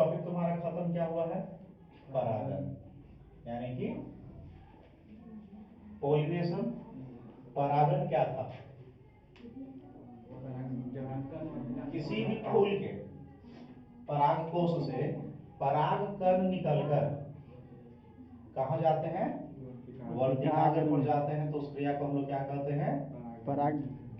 Topic तुम्हारा खत्म क्या हुआ है? परागन, यानी कि पोलिनेशन। परागन क्या था? किसी भी फूल के पराग कोश से पराग कण निकलकर कहाँ जाते हैं? वर्तिकाग्र पर जाते हैं। तो उस क्रिया को हम लोग क्या कहते हैं?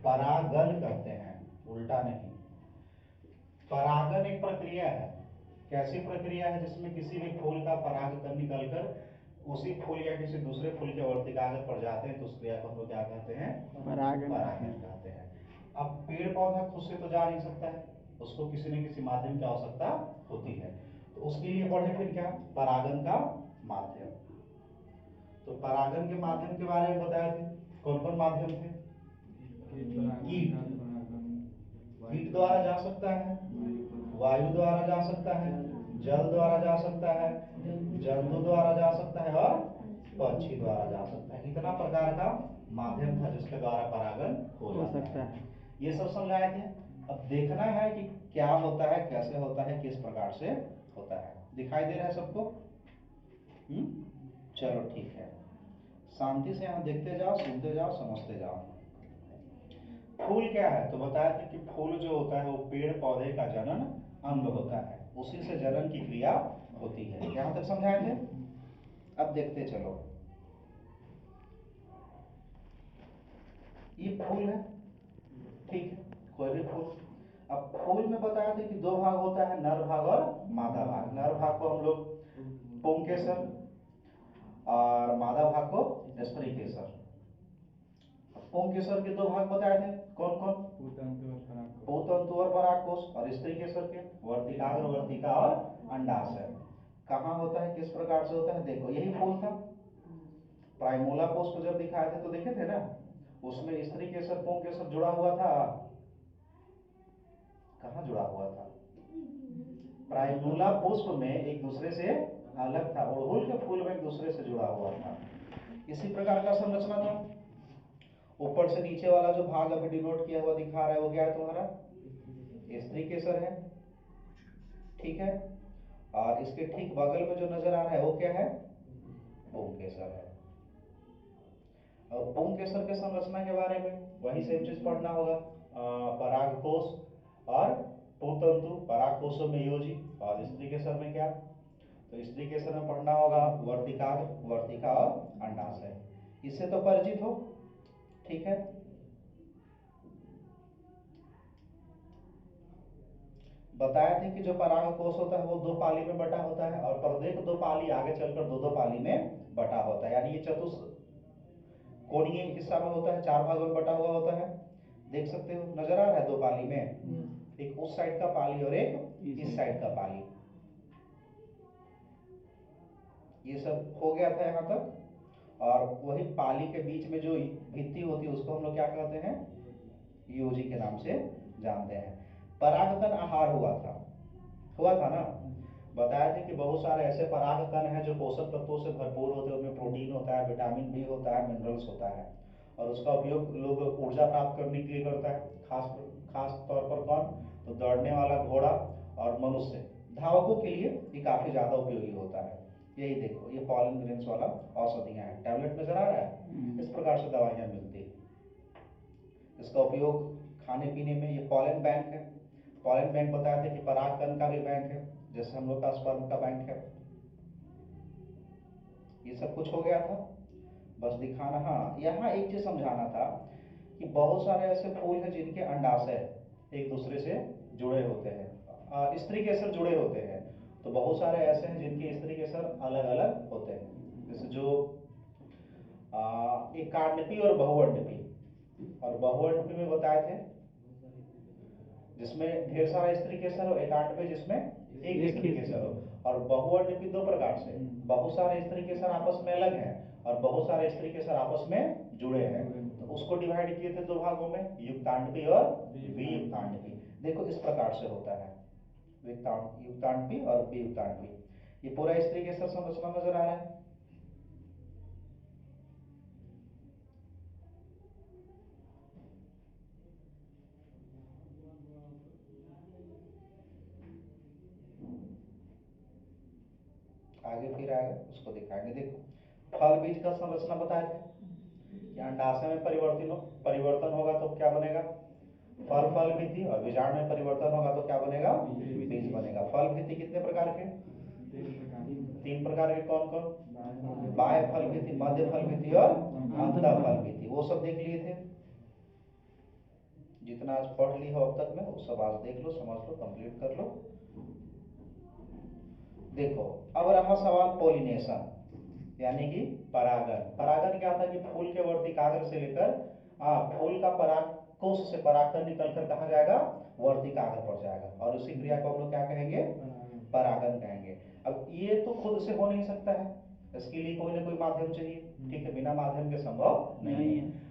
परागन कहते हैं, उल्टा नहीं। परागन एक प्रक्रिया है। कैसी प्रक्रिया है? जिसमें किसी भी फूल का पराग कण निकलकर उसी फूल या किसी दूसरे फूल के वर्तिकाग्र पर जाते हैं। तो उस क्रिया को हम लोग क्या कहते हैं? परागन कहते हैं। अब पेड़ पौधा खुद से तो जा नहीं सकता है, उसको किसी न किसी माध्यम की आवश्यकता होती है। तो उसके लिए पढ़े फिर क्या? परागन का माध्यम। तो परागन के माध्यम के बारे में बताए थे। कौन कौन माध्यम थे? कीट। कीट द्वारा जा सकता है, वायु द्वारा जा सकता है, जल द्वारा जा सकता है, जंतु द्वारा जा सकता है और पक्षी द्वारा जा सकता है। इतना प्रकार का माध्यम था जिसके द्वारा परागन हो सकता है। ये सब समझाए थे। अब देखना है कि क्या होता है, कैसे होता है, किस प्रकार से होता है। दिखाई दे रहा है सबको? चलो ठीक है, शांति से यहाँ देखते जाओ, सुनते जाओ, समझते जाओ। फूल क्या है? तो बताया था कि फूल जो होता है वो पेड़ पौधे का जनन अंग होता है, उसी से जनन की क्रिया होती है। यहां तक समझाए थे। अब देखते चलो, ये फूल है, ठीक है, कोई भी फूल। अब फूल में बताया था कि दो भाग होता है, नर भाग और मादा भाग। नर भाग को हम लोग पुंकेसर और मादा भाग को स्त्रीकेसर। पुंकेसर के दो भाग बताए थे, कौन कौन? पूतंतु और परागकोश। और स्त्रीकेसर के वर्तिकाग्र, वर्तिका और अंडाशय। कहाँ होता है, किस प्रकार से होता है? देखो, यही फूल था। प्राइमोला कोश को जब दिखाए थे तो देखे थे ना, उसमें स्त्रीकेसर पुंकेसर जुड़ा हुआ था। कहाँ जुड़ा हुआ था? प्राइमूला पुष्प में एक दूसरे से अलग था, अड़हुल के फूल में एक दूसरे से जुड़ा हुआ था। इसी प्रकार का संरचना था। ऊपर से नीचे वाला जो भाग अभी डिनोट किया हुआ दिखा रहा है वो क्या है तुम्हारा? स्त्रीकेसर है, ठीक है। और इसके ठीक बगल में जो नजर आ रहा है वो क्या है? पुंकेसर है। पुंकेसर के संरचना के बारे में वही सेम चीज पढ़ना होगा। परागकोश और पुतंतु, परागकोशों में योजी और स्त्रीकेसर में क्या? तो स्त्रीकेसर में पढ़ना होगा वर्तिकाग्र, वर्तिका और अंडाशय। इससे तो परिचित हो, ठीक है। बताया थे कि जो परागकोश होता है वो दो पाली में बटा होता है और प्रत्येक दो पाली आगे चलकर दो दो पाली में बटा होता है। यानी ये कोणीय हिस्सा में होता है, चार भागों में बटा हुआ होता है। देख सकते हो, नजर आ रहा है दो पाली में, एक उस साइड का पाली और एक इस साइड का पाली। ये सब हो गया था यहाँ तक। और वही पाली के बीच में जो भित्ति होती है उसको हम लोग क्या कहते हैं? योजी के नाम से जानते हैं। परागकण आहार हुआ था ना। बताया थे कि बहुत सारे ऐसे परागकण हैं जो पोषक तत्वों से भरपूर होते हैं। उनमें प्रोटीन होता है, विटामिन बी होता है, मिनरल्स होता है, और उसका उपयोग लोग ऊर्जा प्राप्त करने के लिए करता है। खास तौर पर कौन? तो दौड़ने वाला घोड़ा और मनुष्य, धावकों के लिए ये काफी ज्यादा उपयोगी होता है। यही देखो, ये पॉलन ग्रेन्स वाला औषधियां हैं। टैबलेट नजर आ रहा है? इस प्रकार से दवाइयां मिलती है। इसका उपयोग खाने पीने में, ये पॉलन बैंक है। पॉलन बैंक बताया था कि परागकण का भी बैंक है, जैसे हम लोग का स्पर्म का बैंक है। ये सब कुछ हो गया था, बस दिखाना। हाँ, यहाँ एक चीज समझाना था कि बहुत सारे ऐसे फूल हैं जिनके अंडाशय एक दूसरे से जुड़े होते हैं, स्त्री केसर जुड़े होते हैं। तो बहुत सारे ऐसे हैं जिनके स्त्री केसर अलग अलग होते हैं। जैसे जो एकांडपी और बहुअंडपी। और बहुअंडपी में बताए थे जिसमें ढेर सारा स्त्री केसर हो, एकांडपी जिसमें एक स्त्री केसर हो। और बहुअंडपी दो प्रकार से, बहुत सारे स्त्री केसर आपस में अलग हैं और बहुत सारे स्त्री केसर आपस में जुड़े हैं। तो उसको डिवाइड किए थे दो भागों में, युक्तांडपी और वियुक्तांडपी। देखो इस प्रकार से होता है, युक्तांडपी और वियुक्तांडपी। ये पूरा स्त्री केसर संरचना नजर आ रहा है। आगे फिर आएगा, उसको दिखाएंगे। देखो, फल बीज का संरचना बताए थे कि अंडाशय में परिवर्तन होगा तो क्या बनेगा? फल फल भित्ति। और बीजांड में परिवर्तन होगा तो क्या बनेगा? बीज बनेगा। फल भित्ति कितने प्रकार के? 3 प्रकार के। कौन कौन? बाह्य फल भित्ति, मध्य फल भित्ति और अंत फल भित्ति। वो सब देख लिए थे। जितना आज पढ़ ली हो अब तक में वो सब आज देख लो, समझ लो, कंप्लीट कर लो। देखो, अब रहा सवाल पोलिनेशन, यानी कि परागन। परागन क्या था कि फूल के वर्तिकाग्र से लेकर फूल का परागकोश से परागकण निकलकर कहाँ जाएगा? वर्तिकाग्र पर जाएगा। और उसी क्रिया को हम लोग क्या कहेंगे? परागन कहेंगे। अब ये तो खुद से हो नहीं सकता है, इसके लिए कोई ना कोई माध्यम चाहिए। ठीक है, बिना माध्यम के संभव नहीं है।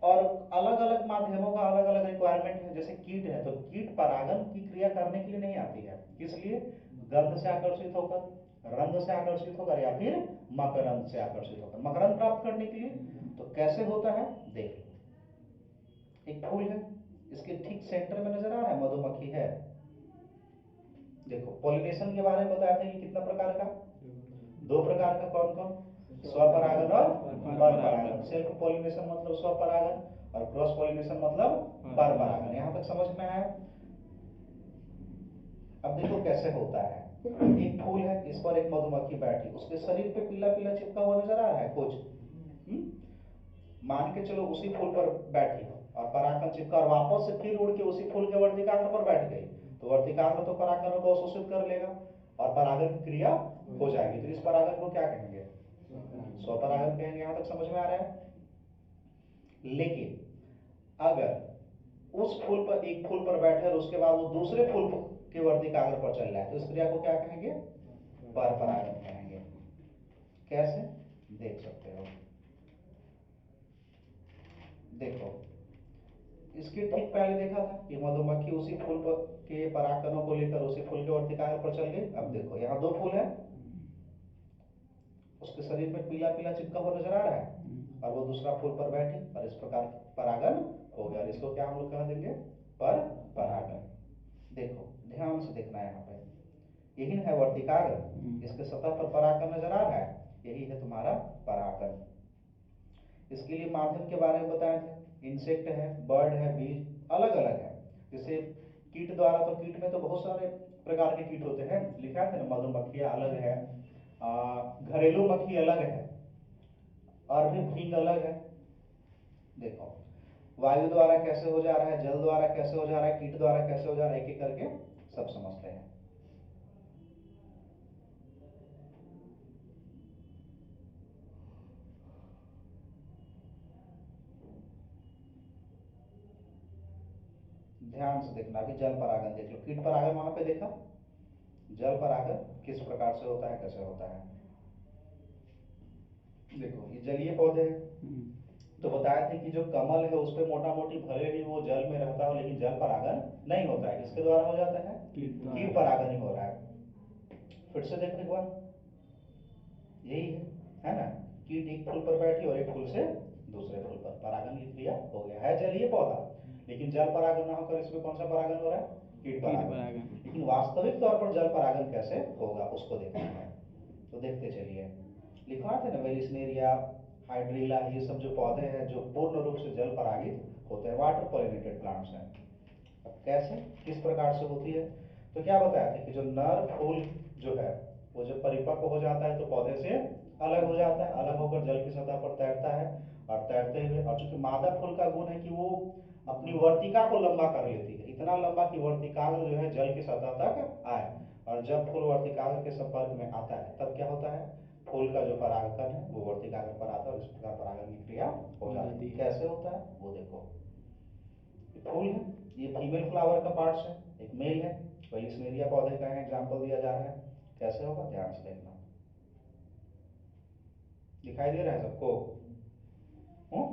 और अलग अलग माध्यमों का अलग अलग रिक्वायरमेंट है। जैसे कीट है, तो कीट परागन की क्रिया करने के लिए नहीं आती है। किस लिए? गंध से आकर्षित होकर, रंग से आकर्षित होकर, या फिर मकरंद से आकर्षित होकर, मकरंद प्राप्त करने के लिए। तो कैसे होता है देख लो। एक फूल है, इसके ठीक सेंटर में नजर आ रहा है मधुमक्खी है। देखो, पॉलिनेशन के बारे में बताया था कि कितना प्रकार का? 2 प्रकार का। कौन कौन? स्वपरागन और परपरागन। सेल्फ पॉलिनेशन मतलब स्वपरागन, और क्रॉस पॉलिनेशन मतलब परपरागन। यहां तक समझ में आया? अब देखो कैसे होता है। एक फूल है, इस पर एक मधुमक्खी बैठी, उसके शरीर पे पीला पीला चिपका हुआ नजर आ रहा है कुछ। मान के चलो उसी फूल पर बैठी और परागकण चिपका, और वापस से फिर उड़ के उसी फूल के वर्तिकाग्र पर बैठ गई, तो वर्तिकाग्र तो परागकणों को अवशोषित कर लेगा और परागन की क्रिया हो जाएगी। तो इस परागन को क्या कहेंगे? स्वपरागन कहेंगे। यहां तक समझ में आ रहा है? लेकिन अगर उस फूल पर, एक फूल पर बैठे और उसके बाद वो दूसरे फूल के वर्तिकाग्र पर चल रहा है, तो इस क्रिया को क्या कहेंगे? परपरागन कहेंगे। कैसे? देख सकते हो। देखो, इसके ठीक पहले देखा था कि मधुमक्खी उसी फूल पर के परागकणों को लेकर उसी फूल के वर्तिकाग्र पर चल गई। अब देखो, यहाँ 2 फूल है, उसके शरीर पे पीला पीला चिपका हुआ नजर आ रहा है, और वो दूसरा फूल पर बैठी, और इस प्रकार परागन हो गया। और इसको क्या हम लोग कह देंगे? पर परागन। देखो, ध्यान से देखना यहाँ पे, यही है वर्तिकाग्र, इसके सतह पर परागकण नजर आ रहा है, यही है तुम्हारा परागकण। इसके लिए माध्यम के बारे में बताए थे। इंसेक्ट है, बर्ड है, बीज अलग अलग है। जैसे कीट द्वारा, तो कीट में तो बहुत सारे प्रकार के कीट होते हैं, लिखा थे ना, मधुमक्खियां अलग है, घरेलू मक्खी अलग है, और भी भृंग अलग है। देखो, वायु द्वारा कैसे हो जा रहा है, जल द्वारा कैसे हो जा रहा है, कीट द्वारा कैसे हो जा रहा है, एक एक करके सब समझते हैं। ध्यान से देखना। अभी जल परागन देख लो, कीट परागन वहां पे देखा, जल परागन किस प्रकार से होता है, कैसे होता है। देखो, ये जलीय पौधे हैं, तो बताए थे कि जो कमल है उस पे मोटा मोटी भले ही वो जल में रहता हो, लेकिन जल परागन नहीं होता है। किसके द्वारा हो जाता है? कीट परागन ही हो रहा है। फिर से देखो एक बार, यही है ना? कीट एक फूल पर बैठी और एक फूल से दूसरे फूल पर, परागन की क्रिया हो गया है। जलीय पौधा, लेकिन जल परागन ना होकर इसमें कौन सा परागन हो रहा है? कीट परागन। लेकिन वास्तविक तौर पर जल परागन कैसे होगा उसको देखना है, तो देखते चलिए। लिखवा थे ना, वेलिस्नेरिया, हाइड्रिला, ये सब जो पौधे हैं जो पूर्ण रूप से जल परागित होते हैं, वाटर पॉलिनेटेड प्लांट्स हैं। अब कैसे, किस प्रकार से होती है? तो क्या बताया था कि जो नर फूल जो है वो जब परिपक्व हो जाता है तो पौधे से अलग हो जाता है, अलग होकर जल की सतह पर तैरता है, और तैरते हुए, और चूंकि मादा फूल का गुण है कि वो अपनी वर्तिका को लंबा कर लेती है, इतना लंबा कि वर्तिकाग्र जो है जल की सतह तक आए, और जब फूल वर्तिकाग्र के संपर्क में आता है तब क्या होता है? फूल का जो परागकण है वो वर्तिकाग्र पर आता है, और इस प्रकार परागन की क्रिया हो जाती है। कैसे होता है वो देखो। फूल है, ये फीमेल फ्लावर का पार्ट्स है, एक मेल है, वेलिस्नेरिया पौधे का है, एग्जाम्पल दिया जा रहा है। कैसे होगा ध्यान से देखना। दिखाई दे रहा है सबको? हूँ?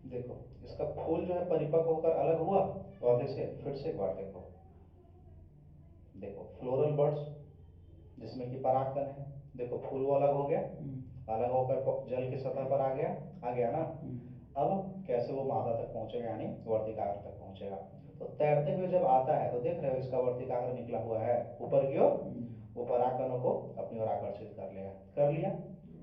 देखो, इसका फूल जो है परिपक्व होकर अलग हुआ पौधे से। फिर से एक बार देखो, देखो फ्लोरल बर्ड्स जिसमें कि परागकण है, देखो फूल वो अलग हो गया, अलग होकर जल की सतह पर आ गया ना। अब कैसे वो मादा तक पहुंचेगा, यानी वर्तिकाग्र तक पहुंचेगा। तो तैरते हुए जब आता है तो देख रहे हो इसका वर्तिकाग्र निकला हुआ है ऊपर की ओर, वो परागकणों को अपनी ओर आकर्षित कर लेगा। कर लिया,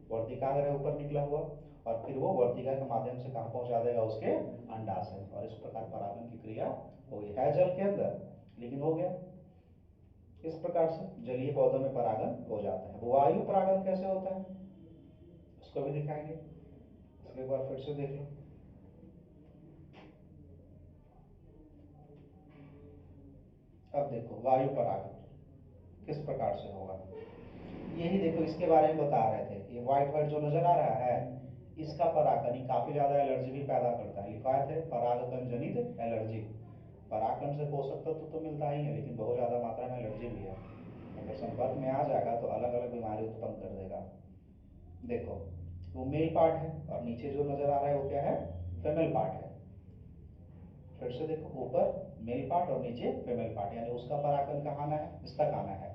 वर्तिकाग्र है ऊपर निकला हुआ, और फिर वो वर्तिका के माध्यम से कहाँ पहुंचा देगा, उसके अंडाशय में, और इस प्रकार परागन की क्रिया होगी। है जल के अंदर लेकिन हो गया। इस प्रकार से जलीय पौधों में परागन हो जाता है। वायु परागन कैसे होता है उसको भी दिखाएंगे, इसको एक बार फिर से देख लो। अब देखो वायु परागन किस प्रकार से होगा, यही देखो इसके बारे में बता रहे थे। ये व्हाइट व्हाइट जो नजर आ रहा है, इसका परागकण काफी ज्यादा एलर्जी भी पैदा करता है। लिखवाए थे परागकण जनित एलर्जी। परागकण से पोषक तत्व तो मिलता ही है, लेकिन बहुत ज्यादा मात्रा में एलर्जी भी है। अगर संपर्क में आ जाएगा तो अलग अलग बीमारी उत्पन्न कर देगा। देखो वो मेल पार्ट है, और नीचे जो नजर आ रहा है वो क्या है, फीमेल पार्ट है। फिर से देखो, ऊपर मेल पार्ट और नीचे फीमेल पार्ट, यानी उसका परागकण कहाँ आना है, इस तक आना है।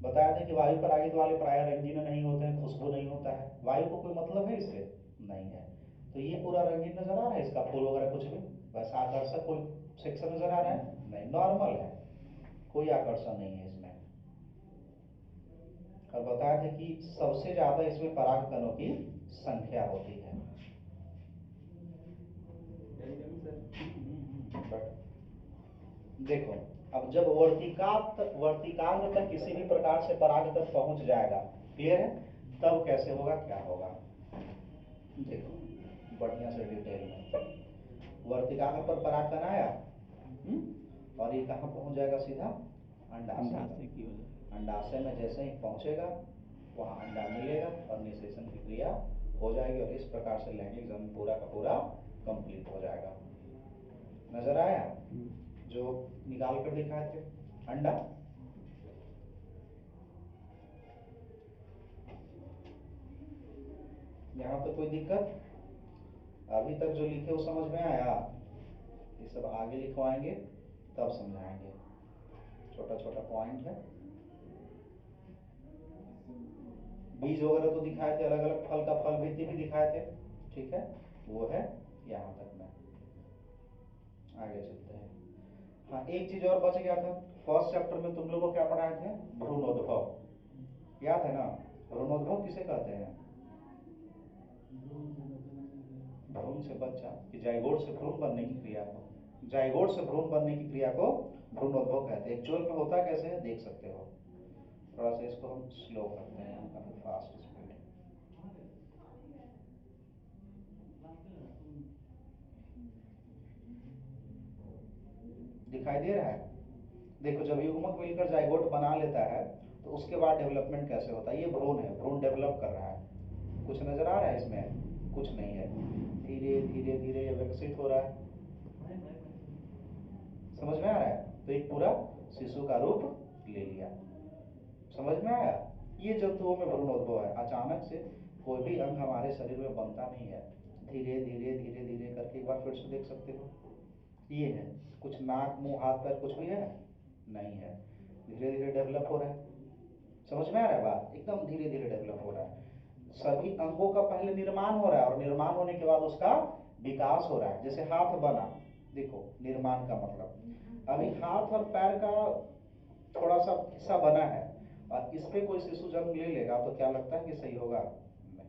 बताया था कि वायु परागित वाले प्राय रंगीन नहीं होते हैं, खुशबू नहीं होता है। वायु को कोई मतलब है इससे, नहीं है। तो ये पूरा रंगीन नजर आ रहा है, इसका फूल वगैरह कुछ भी वैसा आकर्षक कोई सेक्शन नजर आ रहा है, नहीं, नॉर्मल है, कोई आकर्षण नहीं है इसमें। और बताया था कि सबसे ज्यादा इसमें परागकणों की संख्या होती है। बट देखो, अब जब वर्तिकाग्र तक किसी भी प्रकार से परागकण पहुंच जाएगा, क्लियर है, तब कैसे होगा, क्या होगा, देखो बढ़िया से डिटेल में। वर्तिकाग्र पर परागकण आया, और ये कहाँ पहुंच जाएगा, सीधा अंडाशय में। अंडाशय में जैसे ही पहुंचेगा, वहां अंडा मिलेगा और निषेचन की क्रिया हो जाएगी, और इस प्रकार से लैंगिक जन्म पूरा का पूरा कंप्लीट हो जाएगा। नजर आया जो निकाल कर दिखाए थे अंडा। यहाँ तो कोई दिक्कत अभी तक जो लिखे वो समझ में आया, ये सब आगे लिखवाएंगे तब समझाएंगे, छोटा छोटा पॉइंट है। बीज वगैरह तो दिखाए थे, अलग अलग फल का फल भित्ति भी दिखाए थे, ठीक है, वो है यहाँ तक में। आगे चलते हैं। हाँ, एक चीज और बच गया था, फर्स्ट चैप्टर में तुम लोग को क्या पढ़ाए थे, भ्रूणोद्भव, याद है ना। भ्रूणोद्भव किसे कहते हैं, भ्रूण से बच्चा, कि जाइगोट से भ्रूण बनने की क्रिया को, जाइगोट से भ्रूण बनने की क्रिया को भ्रूणोद्भव कहते हैं। एक्चुअल में होता कैसे है देख सकते हो। थोड़ा सा इसको हम स्लो करते हैं, काफी फास्ट स्पीड दिखाई दे रहा है। देखो जब युग्मक मिलकर जाइगोट बना लेता है तो उसके बाद डेवलपमेंट कैसे होता है, ये भ्रूण है, भ्रूण डेवलप कर रहा है, कुछ नजर आ रहा है इसमें, कुछ नहीं है, धीरे धीरे धीरे ये विकसित हो रहा है, समझ में आ रहा है। तो एक पूरा शिशु का रूप ले लिया, समझ में आया। ये जंतुओं में भ्रूणोद्भव है, अचानक से कोई भी अंग हमारे शरीर में बनता नहीं है, धीरे धीरे धीरे धीरे करके। एक बार फिर से देख सकते हो, ये है, कुछ नाक मुंह हाथ पैर कुछ भी है, नहीं है, धीरे धीरे डेवलप हो रहा है, समझ में आ रहा है बात, एकदम धीरे धीरे डेवलप हो रहा है। सभी अंगों का पहले निर्माण हो रहा है, और निर्माण होने के बाद उसका विकास हो रहा है। जैसे हाथ बना, देखो निर्माण का मतलब, अभी हाथ और पैर का थोड़ा सा हिस्सा बना है, और इस पे कोई शिशु जन्म ले लेगा तो क्या लगता है कि सही होगा, नहीं।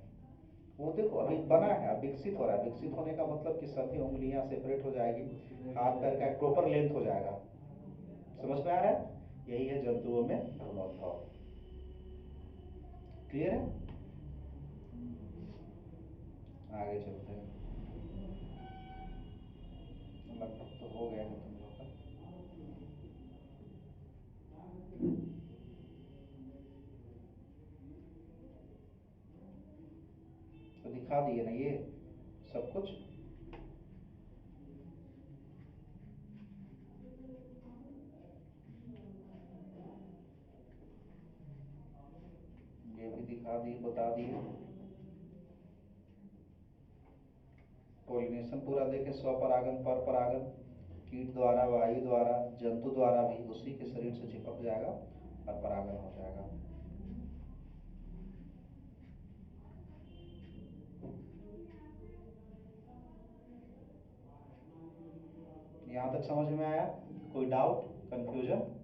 वो देखो अभी बना है, अब विकसित हो रहा है। विकसित होने का मतलब कि सभी उंगलियां सेपरेट हो जाएगी, हाथ पैर का एक प्रॉपर लेंथ हो जाएगा, समझ में आ रहा है। यही है जंतुओं में भ्रूणोद्भव, क्लियर है। आगे चलते हैं, लगभग तो हो गया है तुम लोग का। तो दिखा दिए ना ये सब कुछ, ये भी दिखा दिए, बता दिए। पोलिनेशन पूरा देखे, स्वपरागन पर परागन, कीट द्वारा वायु द्वारा जंतु द्वारा भी उसी के शरीर से चिपक जाएगा और परागन हो जाएगा। यहाँ तक समझ में आया? कोई डाउट, कंफ्यूजन?